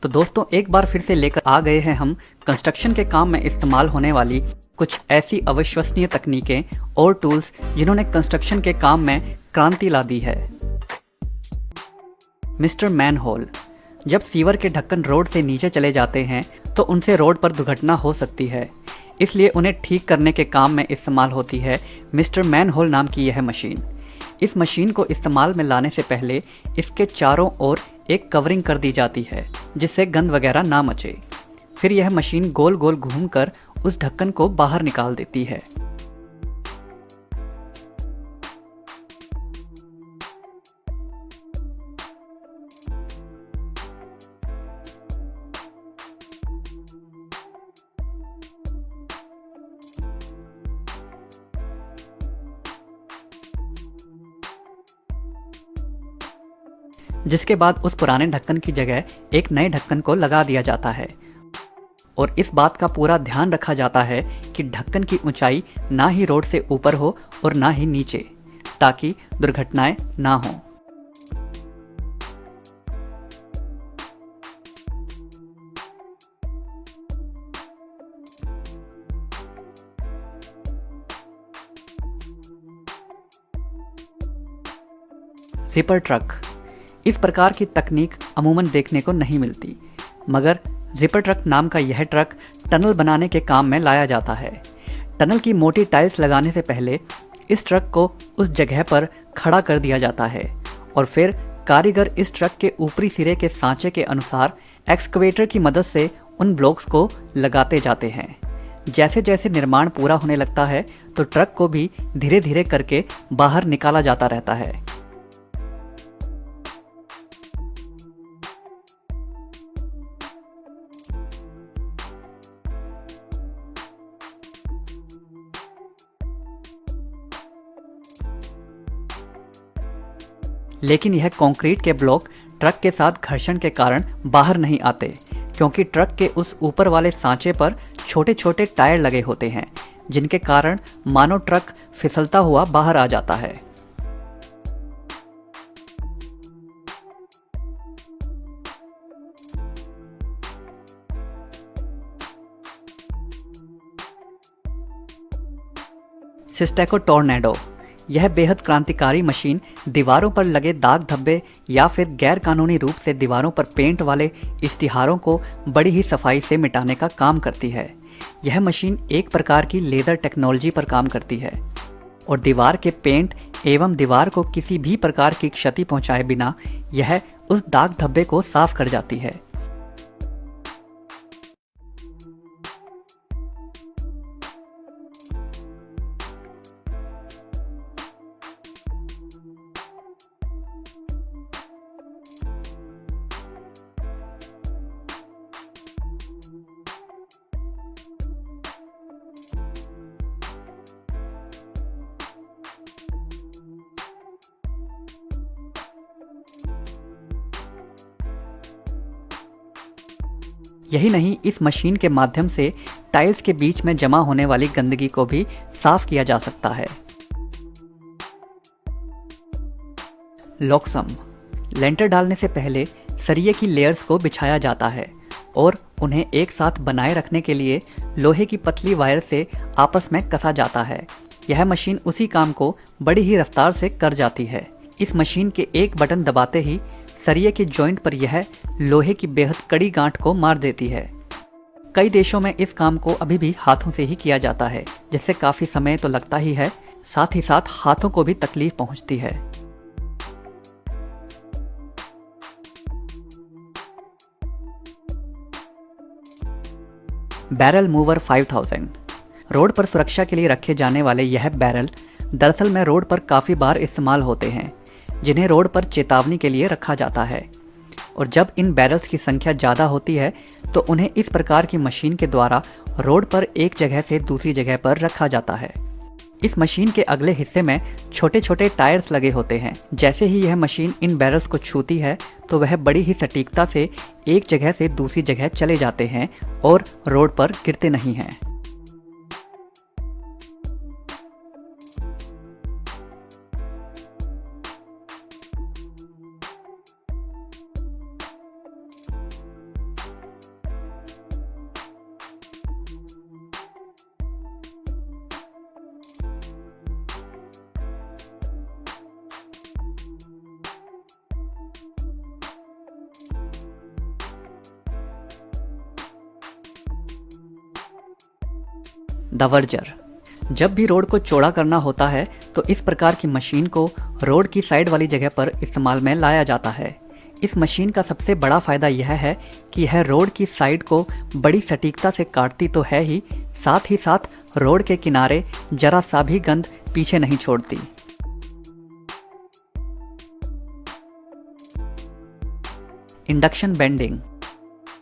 तो दोस्तों एक बार फिर से लेकर आ गए हैं हम कंस्ट्रक्शन के काम में इस्तेमाल होने वाली कुछ ऐसी अविश्वसनीय तकनीकें और टूल्स जिन्होंने कंस्ट्रक्शन के काम में क्रांति ला दी है। Mister manhole. जब सीवर के ढक्कन रोड से नीचे चले जाते हैं तो उनसे रोड पर दुर्घटना हो सकती है, इसलिए उन्हें ठीक करने के काम में इस्तेमाल होती है मिस्टर मैनहोल नाम की यह मशीन। इस मशीन को इस्तेमाल में लाने से पहले इसके चारों ओर एक कवरिंग कर दी जाती है जिससे गंद वगैरह ना मचे। फिर यह मशीन गोल गोल घूमकर उस ढक्कन को बाहर निकाल देती है। जिसके बाद उस पुराने ढक्कन की जगह एक नए ढक्कन को लगा दिया जाता है और इस बात का पूरा ध्यान रखा जाता है कि ढक्कन की ऊंचाई ना ही रोड से ऊपर हो और ना ही नीचे, ताकि दुर्घटनाएं ना हों। Zipper truck. इस प्रकार की तकनीक अमूमन देखने को नहीं मिलती, मगर जिपर ट्रक नाम का यह ट्रक टनल बनाने के काम में लाया जाता है। टनल की मोटी टाइल्स लगाने से पहले इस ट्रक को उस जगह पर खड़ा कर दिया जाता है और फिर कारीगर इस ट्रक के ऊपरी सिरे के सांचे के अनुसार एक्सकवेटर की मदद से उन ब्लॉक्स को लगाते जाते हैं। जैसे जैसे निर्माण पूरा होने लगता है तो ट्रक को भी धीरे धीरे करके बाहर निकाला जाता रहता है। लेकिन यह कंक्रीट के ब्लॉक ट्रक के साथ घर्षण के कारण बाहर नहीं आते, क्योंकि ट्रक के उस ऊपर वाले सांचे पर छोटे छोटे टायर लगे होते हैं, जिनके कारण मानो ट्रक फिसलता हुआ बाहर आ जाता है। सिस्टेको टोर्नेडो। यह बेहद क्रांतिकारी मशीन दीवारों पर लगे दाग धब्बे या फिर गैर कानूनी रूप से दीवारों पर पेंट वाले इश्तिहारों को बड़ी ही सफाई से मिटाने का काम करती है। यह मशीन एक प्रकार की लेज़र टेक्नोलॉजी पर काम करती है और दीवार के पेंट एवं दीवार को किसी भी प्रकार की क्षति पहुंचाए बिना यह उस दाग धब्बे को साफ कर जाती है। यही नहीं, इस मशीन के माध्यम से टाइल्स के बीच में जमा होने वाली गंदगी को भी साफ किया जा सकता है। लॉक्सम। लेंटर डालने से पहले सरिये की लेयर्स को बिछाया जाता है और उन्हें एक साथ बनाए रखने के लिए लोहे की पतली वायर से आपस में कसा जाता है। यह मशीन उसी काम को बड़ी ही रफ्तार से कर जाती है। इस मशीन के एक बटन दबाते ही सरिये के जॉइंट पर यह लोहे की बेहद कड़ी गांठ को मार देती है। कई देशों में इस काम को अभी भी हाथों से ही किया जाता है, जिससे काफी समय तो लगता ही है, साथ ही साथ हाथों को भी तकलीफ पहुंचती है। Barrel mover 5000। रोड पर सुरक्षा के लिए रखे जाने वाले यह बैरल दरअसल में रोड पर काफ़ी बार इस्तेमाल होते हैं, जिन्हें रोड पर चेतावनी के लिए रखा जाता है। और जब इन बैरल्स की संख्या ज़्यादा होती है तो उन्हें इस प्रकार की मशीन के द्वारा रोड पर एक जगह से दूसरी जगह पर रखा जाता है। इस मशीन के अगले हिस्से में छोटे छोटे टायर्स लगे होते हैं। जैसे ही यह मशीन इन बैरल्स को छूती है तो वह बड़ी ही सटीकता से एक जगह से दूसरी जगह चले जाते हैं और रोड पर गिरते नहीं हैं। दवर्जर। जब भी रोड को चौड़ा करना होता है तो इस प्रकार की मशीन को रोड की साइड वाली जगह पर इस्तेमाल में लाया जाता है। इस मशीन का सबसे बड़ा फ़ायदा यह है कि यह रोड की साइड को बड़ी सटीकता से काटती तो है ही साथ रोड के किनारे जरा सा भी गंद पीछे नहीं छोड़ती। Induction bending.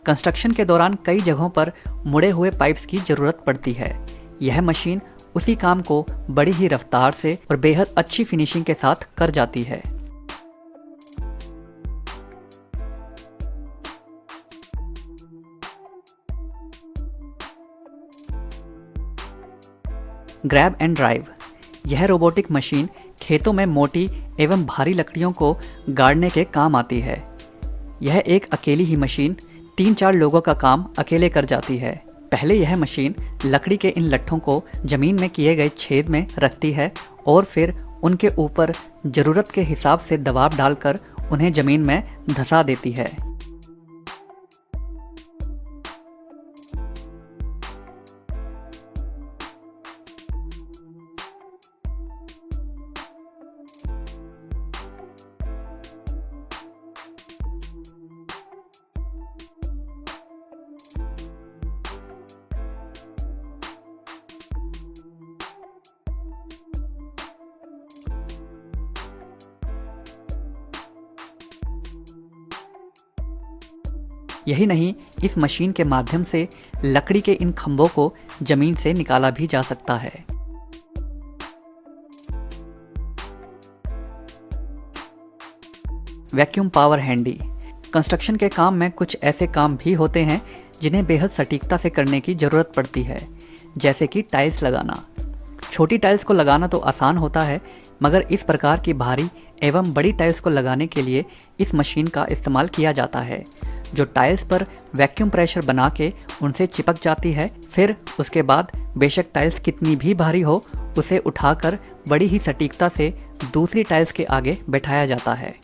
कंस्ट्रक्शन के दौरान कई जगहों पर मुड़े हुए पाइप्स की ज़रूरत पड़ती है। यह मशीन उसी काम को बड़ी ही रफ्तार से और बेहद अच्छी फिनिशिंग के साथ कर जाती है। Grab and drive. यह रोबोटिक मशीन खेतों में मोटी एवं भारी लकड़ियों को गाड़ने के काम आती है। यह एक अकेली ही मशीन 3-4 लोगों का काम अकेले कर जाती है। पहले यह मशीन लकड़ी के इन लट्ठों को जमीन में किए गए छेद में रखती है और फिर उनके ऊपर ज़रूरत के हिसाब से दबाव डालकर उन्हें ज़मीन में धंसा देती है। यही नहीं, इस मशीन के माध्यम से लकड़ी के इन खंभों को जमीन से निकाला भी जा सकता है। Vacuum power handy. कंस्ट्रक्शन के काम में कुछ ऐसे काम भी होते हैं जिन्हें बेहद सटीकता से करने की ज़रूरत पड़ती है, जैसे कि टाइल्स लगाना। छोटी टाइल्स को लगाना तो आसान होता है, मगर इस प्रकार की भारी एवं बड़ी टाइल्स को लगाने के लिए इस मशीन का इस्तेमाल किया जाता है, जो टाइल्स पर वैक्यूम प्रेशर बना के उनसे चिपक जाती है। फिर उसके बाद बेशक टाइल्स कितनी भी भारी हो, उसे उठाकर बड़ी ही सटीकता से दूसरी टाइल्स के आगे बैठाया जाता है।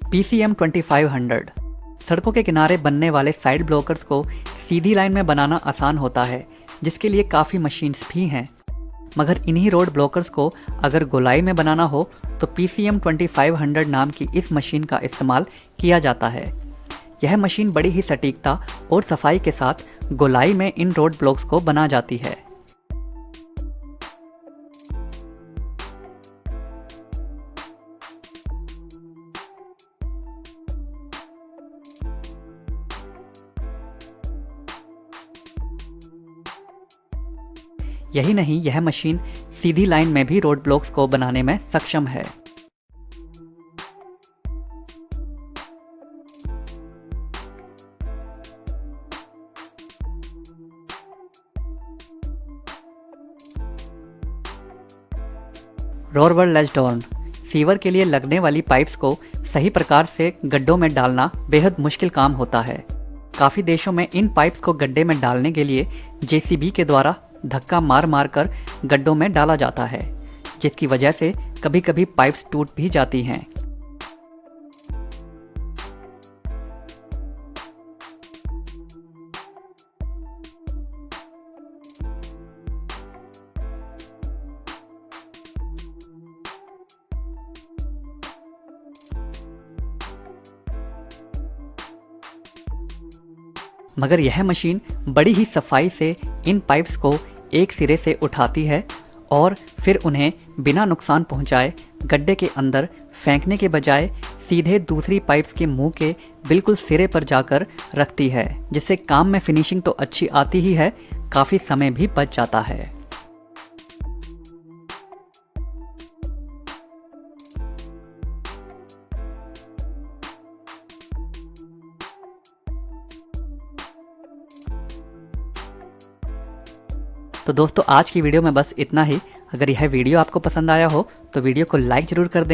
PCM 2500। सड़कों के किनारे बनने वाले साइड ब्लॉकर्स को सीधी लाइन में बनाना आसान होता है, जिसके लिए काफ़ी मशीन्स भी हैं। मगर इन्हीं रोड ब्लॉकर्स को अगर गोलाई में बनाना हो तो PCM 2500 नाम की इस मशीन का इस्तेमाल किया जाता है। यह मशीन बड़ी ही सटीकता और सफाई के साथ गोलाई में इन रोड ब्लॉक्स को बना जाती है। यही नहीं, यह मशीन सीधी लाइन में भी रोड ब्लॉक्स को बनाने में सक्षम है। रोरवर लेज डॉर्न। सीवर के लिए लगने वाली पाइप्स को सही प्रकार से गड्ढों में डालना बेहद मुश्किल काम होता है। काफ़ी देशों में इन पाइप्स को गड्ढे में डालने के लिए JCB के द्वारा धक्का मार मार कर गड्ढों में डाला जाता है, जिसकी वजह से कभी कभी पाइप्स टूट भी जाती हैं। मगर यह मशीन बड़ी ही सफाई से इन पाइप्स को एक सिरे से उठाती है और फिर उन्हें बिना नुकसान पहुंचाए गड्ढे के अंदर फेंकने के बजाय सीधे दूसरी पाइप्स के मुंह के बिल्कुल सिरे पर जाकर रखती है, जिससे काम में फिनिशिंग तो अच्छी आती ही है, काफ़ी समय भी बच जाता है। तो दोस्तों, आज की वीडियो में बस इतना ही। अगर यह वीडियो आपको पसंद आया हो तो वीडियो को लाइक ज़रूर कर दें।